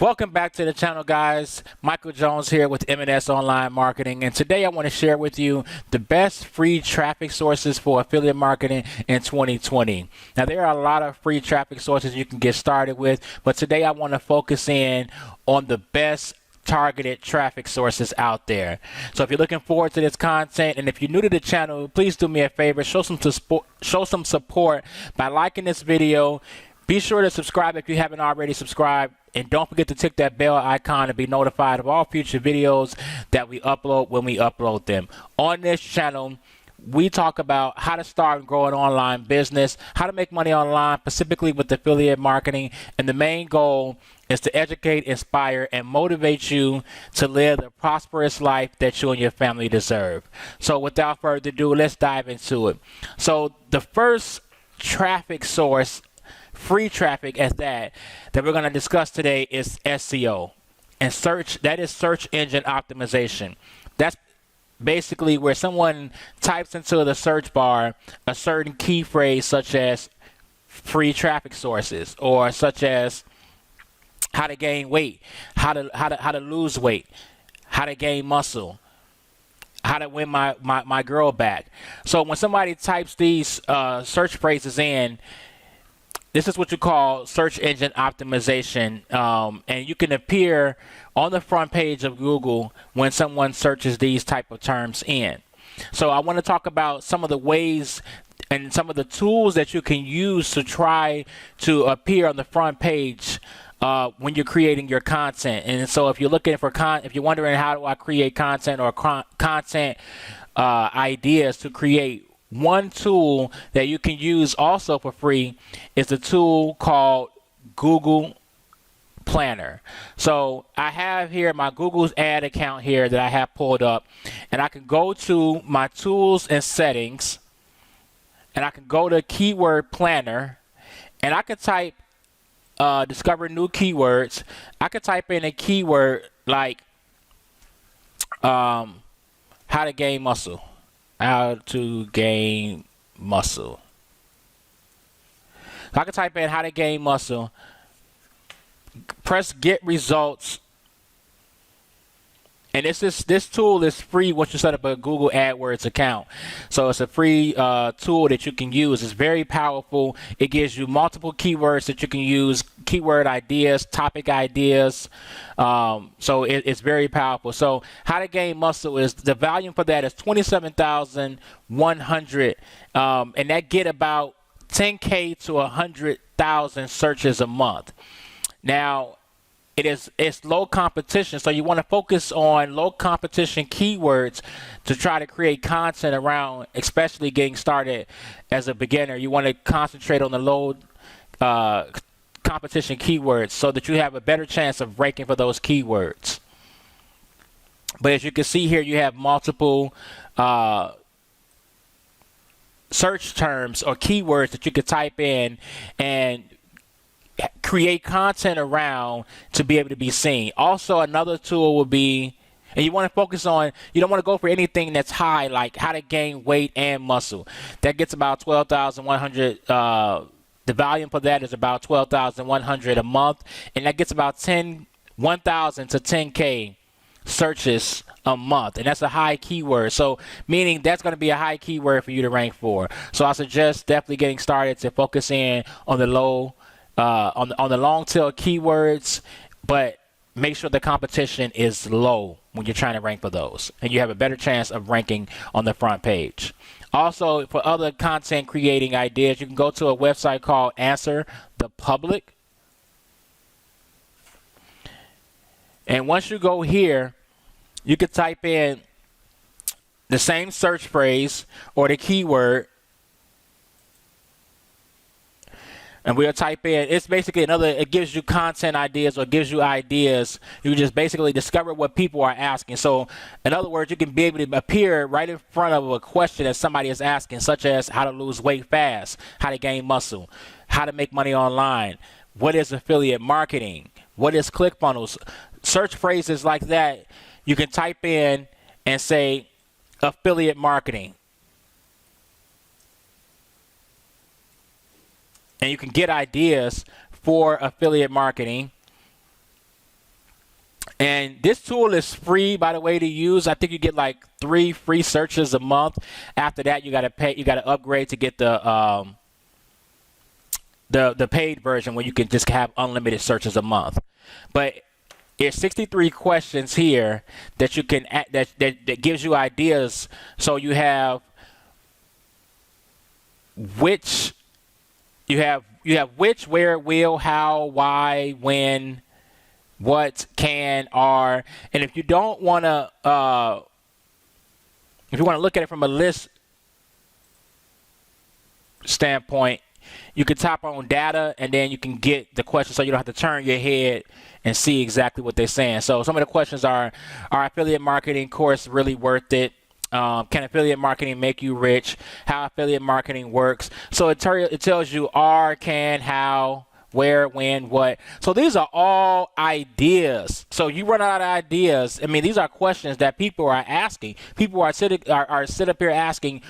Welcome back to the channel, guys. Michael Jones here with M&S Online Marketing, and today I want to share with you the best free traffic sources for affiliate marketing in 2020. Now, there are a lot of free traffic sources you can get started with, but today I want to focus in on the best targeted traffic sources out there. So if you're looking forward to this content, and if you're new to the channel, please do me a favor, show some support by liking this video. Be sure to subscribe if you haven't already subscribed, and don't forget to tick that bell icon to be notified of all future videos that we upload when we upload them. On this channel, we talk about how to start and grow an online business, how to make money online, specifically with affiliate marketing, and the main goal is to educate, inspire, and motivate you to live the prosperous life that you and your family deserve. So without further ado, let's dive into it. So the first traffic source, free traffic at that we're going to discuss today is SEO and search. That is search engine optimization. That's basically where someone types into the search bar a certain key phrase such as free traffic sources, or such as how to gain weight, how to lose weight, how to gain muscle, how to win my girl back. So when somebody types these search phrases in, this is what you call search engine optimization, and you can appear on the front page of Google when someone searches these type of terms in. So I want to talk about some of the ways and some of the tools that you can use to try to appear on the front page when you're creating your content. And so if you're looking for if you're wondering how do I create content or content ideas to create, one tool that you can use also for free is a tool called Google Planner. So I have here my Google's ad account here that I have pulled up, and I can go to my tools and settings, and I can go to keyword planner, and I can type discover new keywords. I could type in a keyword like how to gain muscle. How to gain muscle. So I can type in how to gain muscle, press get results, and this tool is free once you set up a Google AdWords account. So it's a free tool that you can use. It's very powerful. It gives you multiple keywords that you can use, keyword ideas, topic ideas. So it's very powerful. So how to gain muscle is the volume for that is 27,100, and that get about 10K to 100,000 searches a month. Now, it's low competition, so you want to focus on low competition keywords to try to create content around, especially getting started as a beginner. You want to concentrate on the low competition keywords so that you have a better chance of ranking for those keywords. But as you can see here, you have multiple search terms or keywords that you could type in and create content around to be able to be seen. Also, another tool would be, and you want to focus on, you don't want to go for anything that's high, like how to gain weight and muscle. That gets about 12,100. The volume for that is about 12,100 a month, and that gets about 1,000 to 10K searches a month, and that's a high keyword. So meaning that's going to be a high keyword for you to rank for. So I suggest definitely getting started to focus in on the low on the long tail keywords, but make sure the competition is low when you're trying to rank for those, and you have a better chance of ranking on the front page. Also, for other content creating ideas, you can go to a website called Answer the Public, and once you go here, you can type in the same search phrase or the keyword, and we'll type in, it's basically it gives you content ideas or gives you ideas. You just basically discover what people are asking. So in other words, you can be able to appear right in front of a question that somebody is asking, such as how to lose weight fast, how to gain muscle, how to make money online, what is affiliate marketing, what is ClickFunnels. Search phrases like that, you can type in and say affiliate marketing, and you can get ideas for affiliate marketing. And this tool is free, by the way, to use. I think you get like 3 free searches a month. After that, you got to pay. You got to upgrade to get the paid version where you can just have unlimited searches a month. But there's 63 questions here that you can that gives you ideas. So you have which, which, where, will, how, why, when, what, can, are, and if you don't want to, if you want to look at it from a list standpoint, you can tap on data and then you can get the question, so you don't have to turn your head and see exactly what they're saying. So some of the questions are affiliate marketing course really worth it? Can affiliate marketing make you rich? How affiliate marketing works? So it tells you can, how, where, when, what. So these are all ideas. So you run out of ideas. I mean, these are questions that people are asking. People are sit up here asking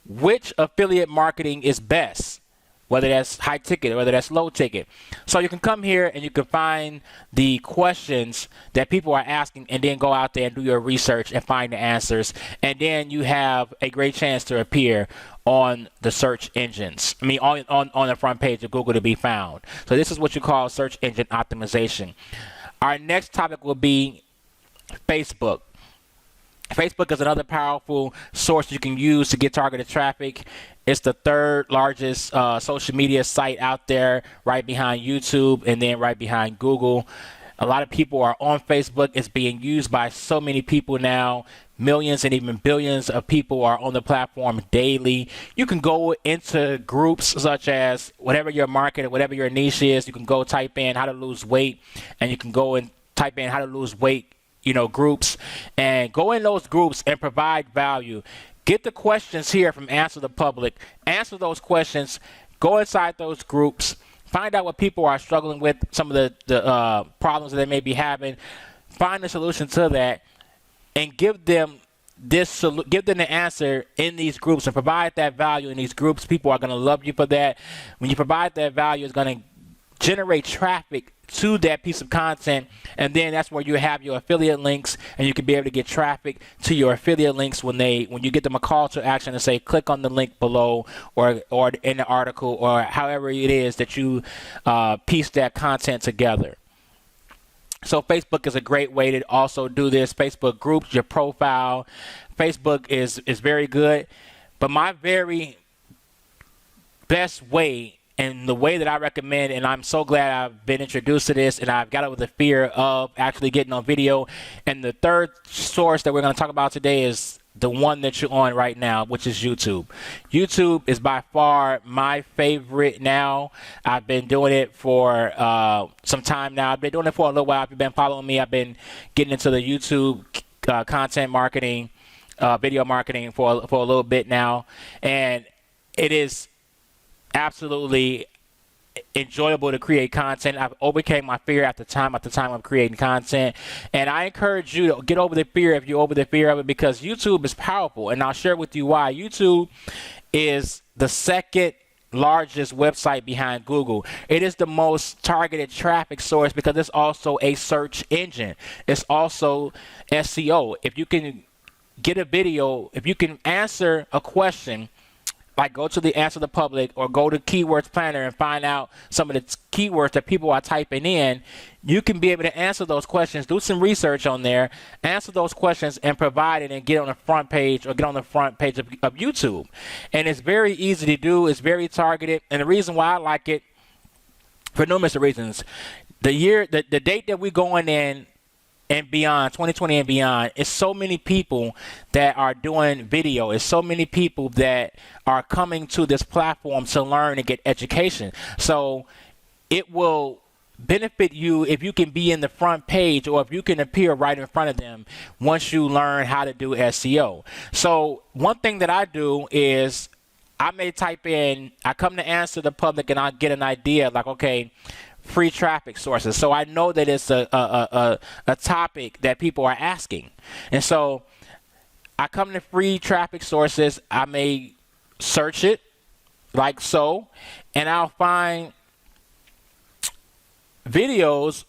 which affiliate marketing is best, whether that's high ticket or whether that's low ticket. So you can come here and you can find the questions that people are asking and then go out there and do your research and find the answers. And then you have a great chance to appear on the search engines. I mean, on the front page of Google to be found. So this is what you call search engine optimization. Our next topic will be Facebook. Facebook is another powerful source you can use to get targeted traffic. It's the 3rd largest social media site out there, right behind YouTube and then right behind Google. A lot of people are on Facebook. It's being used by so many people now. Millions and even billions of people are on the platform daily. You can go into groups such as whatever your market or whatever your niche is. You can go type in how to lose weight, and you can go and type in how to lose weight, groups, and go in those groups and provide value. Get the questions here from Answer the Public. Answer those questions. Go inside those groups. Find out what people are struggling with, some of the problems that they may be having. Find a solution to that, and give them the answer in these groups, and provide that value in these groups. People are going to love you for that. When you provide that value, it's going to generate traffic to that piece of content, and then that's where you have your affiliate links, and you can be able to get traffic to your affiliate links when you get them a call to action and say click on the link below or in the article, or however it is that you piece that content together. So Facebook is a great way to also do this. Facebook groups, your profile. Facebook is very good, but my very best way, and the way that I recommend, and I'm so glad I've been introduced to this and I've got over the fear of actually getting on video. And the 3rd source that we're going to talk about today is the one that you're on right now, which is YouTube. YouTube is by far my favorite now. I've been doing it for some time now. I've been doing it for a little while. If you've been following me, I've been getting into the YouTube content marketing, video marketing for a little bit now. And it is absolutely enjoyable to create content. I've overcame my fear at the time of creating content, and I encourage you to get over the fear if you're over the fear of it, because YouTube is powerful, and I'll share with you why. YouTube is the 2nd largest website behind Google. It is the most targeted traffic source because it's also a search engine. It's also SEO. If you can get a video, if you can answer a question, like go to the Answer the Public or go to Keywords Planner and find out some of the keywords that people are typing in, you can be able to answer those questions, do some research on there, answer those questions, and provide it and get on the front page of YouTube. And it's very easy to do. It's very targeted. And the reason why I like it, for numerous reasons, the date that we're going in and beyond, 2020 and beyond, it's so many people that are doing video. It's so many people that are coming to this platform to learn and get education. So it will benefit you if you can be in the front page, or if you can appear right in front of them once you learn how to do SEO. So one thing that I do is I may type in, I come to Answer the Public, and I get an idea like, okay, free traffic sources. So I know that it's a topic that people are asking. And so I come to free traffic sources. I may search it like so, and I'll find videos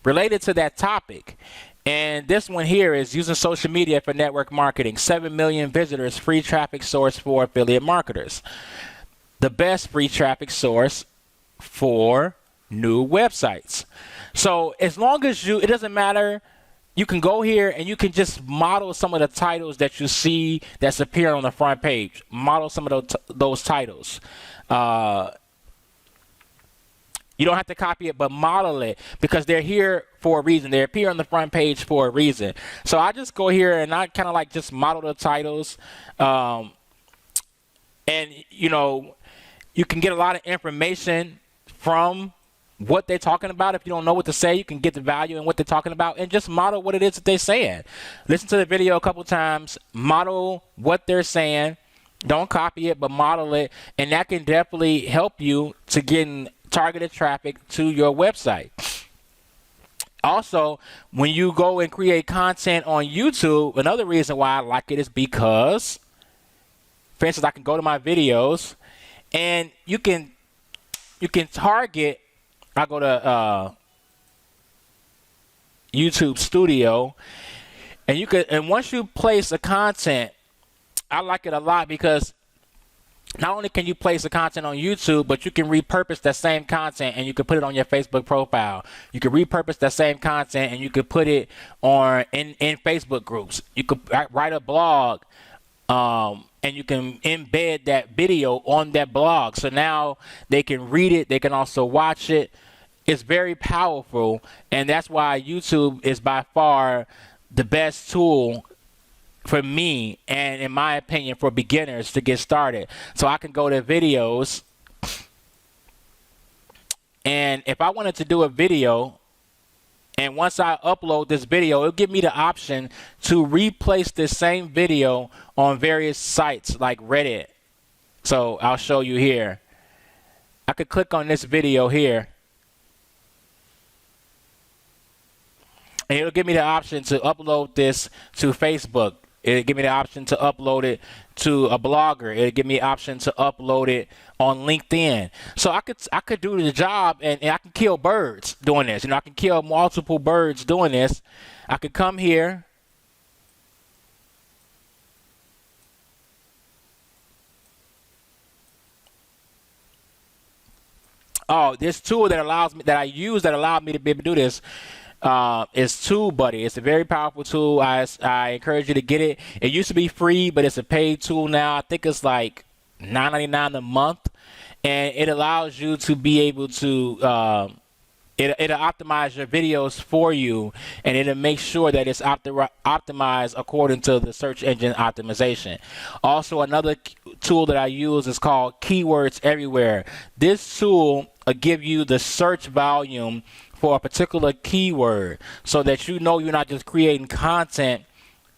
related to that topic. And this one here is using social media for network marketing. 7 million visitors, free traffic source for affiliate marketers. The best free traffic source for new websites. So as long as it doesn't matter, you can go here and you can just model some of the titles that you see that's appearing on the front page. Model some of those titles. You don't have to copy it, but model it, because they're here for a reason. They appear on the front page for a reason. So I just go here and I kind of like just model the titles. And, you know, you can get a lot of information from what they're talking about. If you don't know what to say, you can get the value in what they're talking about and just model what it is that they're saying. Listen to the video a couple times, model what they're saying. Don't copy it, but model it. And that can definitely help you to get targeted traffic to your website. Also, when you go and create content on YouTube, another reason why I like it is because, for instance, I can go to my videos and you can target. I go to YouTube Studio, and once you place a content, I like it a lot because not only can you place the content on YouTube, but you can repurpose that same content and you can put it on your Facebook profile. You can repurpose that same content and you can put it on in Facebook groups. You could write a blog, and you can embed that video on that blog. So now they can read it. They can also watch it. It's very powerful, and that's why YouTube is by far the best tool for me, and in my opinion, for beginners to get started. So I can go to videos, and if I wanted to do a video, and once I upload this video, it'll give me the option to replace this same video on various sites like Reddit. So I'll show you here. I could click on this video here, and it'll give me the option to upload this to Facebook. It'll give me the option to upload it to a blogger. It'll give me the option to upload it on LinkedIn. So I could do the job, and I can kill birds doing this. You know, I can kill multiple birds doing this. I could come here. Oh, this tool that allows me, that I use, that allowed me to be able to do this, is TubeBuddy. It's a very powerful tool. I encourage you to get it. It used to be free, but it's a paid tool now. I think it's like $9.99 a month, and it allows you to be able to it'll optimize your videos for you, and it'll make sure that it's optimized according to the search engine optimization. Also, another tool that I use is called Keywords Everywhere. This tool will give you the search volume for a particular keyword, so that you know you're not just creating content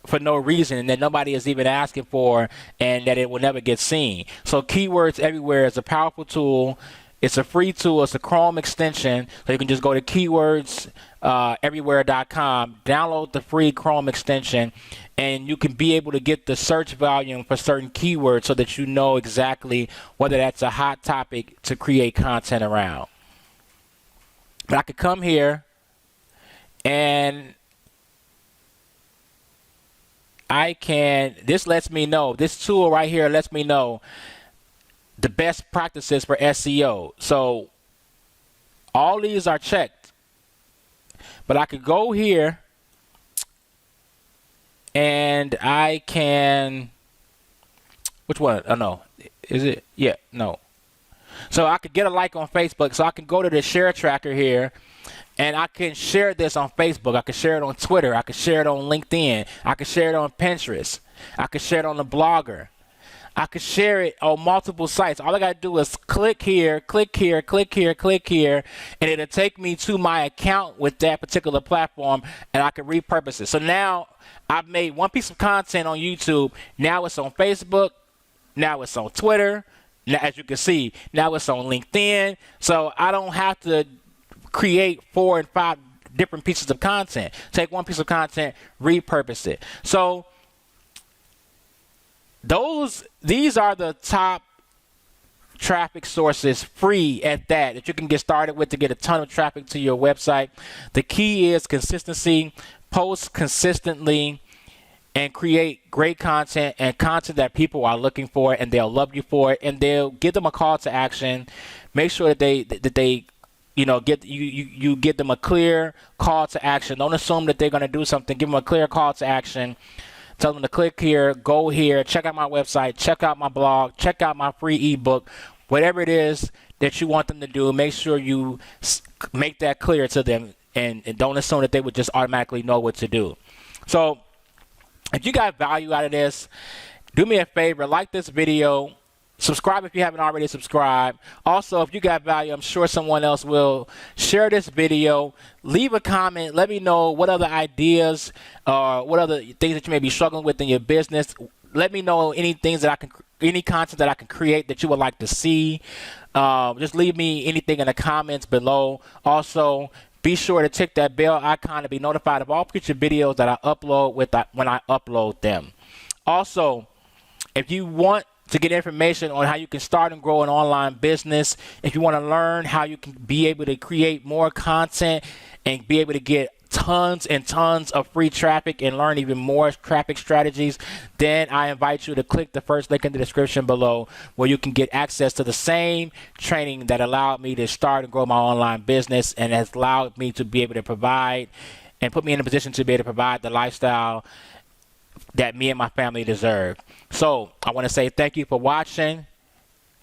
for no reason and that nobody is even asking for, and that it will never get seen. So Keywords Everywhere is a powerful tool. It's a free tool. It's a Chrome extension. So you can just go to keywords everywhere.com, download the free Chrome extension, and you can be able to get the search volume for certain keywords so that you know exactly whether that's a hot topic to create content around. But I could come here and this lets me know, this tool right here lets me know the best practices for SEO. So all these are checked, but I could go here and I can, which one? Oh no, is it? Yeah, no. So I could get a like on Facebook. So I can go to the share tracker here, and I can share this on Facebook. I can share it on Twitter. I can share it on LinkedIn. I can share it on Pinterest. I can share it on the Blogger. I could share it on multiple sites. All I got to do is click here, click here, click here, click here, and it'll take me to my account with that particular platform, and I can repurpose it. So now I've made one piece of content on YouTube. Now it's on Facebook. Now it's on Twitter. Now, as you can see, now it's on LinkedIn. So I don't have to create 4 and 5 different pieces of content. Take one piece of content, repurpose it. So these are the top traffic sources free at that you can get started with to get a ton of traffic to your website. The key is consistency. Post consistently and create great content, and content that people are looking for, and they'll love you for it, and they'll give them a call to action. Make sure that they get you give them a clear call to action. Don't assume that they're going to do something. Give them a clear call to action. Tell them to click here, go here, check out my website, check out my blog, check out my free ebook. Whatever it is that you want them to do, make sure you make that clear to them, and don't assume that they would just automatically know what to do. So if you got value out of this, do me a favor, like this video, subscribe if you haven't already subscribed. Also, if you got value, I'm sure someone else will. Share this video, leave a comment, let me know what other ideas or what other things that you may be struggling with in your business. Let me know any content that I can create that you would like to see. Just leave me anything in the comments below. Also, be sure to tick that bell icon to be notified of all future videos that I upload when I upload them. Also, if you want to get information on how you can start and grow an online business, if you want to learn how you can be able to create more content and be able to get tons and tons of free traffic and learn even more traffic strategies, then I invite you to click the first link in the description below, where you can get access to the same training that allowed me to start and grow my online business, and has allowed me to be able to provide and put me in a position to be able to provide the lifestyle that me and my family deserve. So I want to say thank you for watching.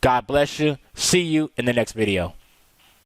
God bless you. See you in the next video.